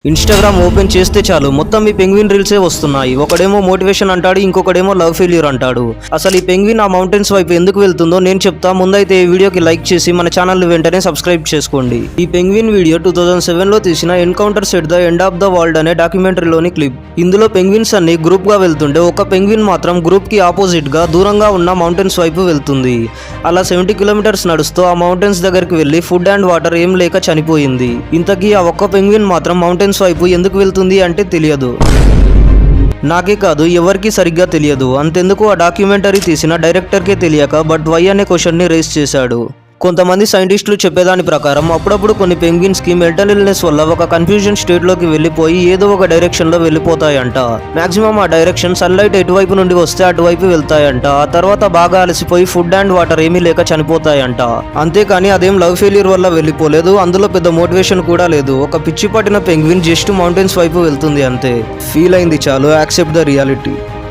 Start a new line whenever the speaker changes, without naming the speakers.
Instagram open చేస్తే చాలు మొత్తం ఈ పెంగ్విన్ రీల్సే వస్తున్నాయి. ఒకడేమో మోటివేషన్ అంటాడు, ఇంకొకడేమో లవ్ ఫెయిల్యూర్ అంటాడు. అసలు ఈ పెంగ్విన్ ఆ మౌంటైన్స్ వైపు ఎందుకు వెళ్తుందో నేను చెప్తా. ముందైతే ఈ వీడియోకి లైక్ చేసి మన ఛానల్ వెంటనే సబ్స్క్రైబ్ చేసుకోండి. ఈ పెంగ్విన్ వీడియో 2007లో తీసిన encounters at the end of the world అనే డాక్యుమెంటరీలోని క్లిప్. ఇందులో పెంగ్విన్స్ అన్ని గ్రూప్ గా వెళ్తుంటే ఒక పెంగ్విన్ మాత్రం గ్రూప్ కి ఆపోజిట్ గా దూరంగా ఉన్న మౌంటైన్స్ వైపు వెళ్తుంది. అలా 70 కిలోమీటర్స్ నడుస్తూ ఆ మౌంటైన్స్ దగ్గరికి వెళ్లి ఫుడ్ అండ్ వాటర్ ఏం లేక చనిపోయింది. ఇంతకీ ఆ ఒక్క పెంగ్విన్ మాత్రం మౌంటైన్స్ వైపు ఎందుకు వెళ్తుంది అంటే తెలియదు. నాకే కాదు, ఎవరికి సరిగ్గా తెలియదు. అంతెందుకు ఆ డాక్యుమెంటరీ తీసిన డైరెక్టర్కే తెలియక బట్ వై అనే క్వశ్చన్ ని రేస్ చేశాడు. కొంతమంది సైంటిస్టులు చెప్పేదాని ప్రకారం అప్పుడప్పుడు కొన్ని పెంగ్విన్స్ కి మెంటల్ ఇల్నెస్ వల్ల ఒక కన్ఫ్యూజన్ స్టేట్ లోకి వెళ్ళిపోయి ఏదో ఒక డైరెక్షన్ లో వెళ్ళిపోతాయంట. మాక్సిమం ఆ డైరెక్షన్ సన్లైట్ ఎటువైపు నుండి వస్తే అటువైపు వెళ్తాయంట. ఆ తర్వాత బాగా అలసిపోయి ఫుడ్ అండ్ వాటర్ ఏమీ లేక చనిపోతాయంట. అంతేకాని అదేం లవ్ ఫెయిల్యూర్ వల్ల వెళ్ళిపోలేదు, అందులో పెద్ద మోటివేషన్ కూడా లేదు. ఒక పిచ్చి పట్టిన పెంగ్విన్ జస్ట్ మౌంటైన్స్ వైపు వెళ్తుంది అంతే. ఫీల్ అయింది చాలు, యాక్సెప్ట్ ద రియాలిటీ.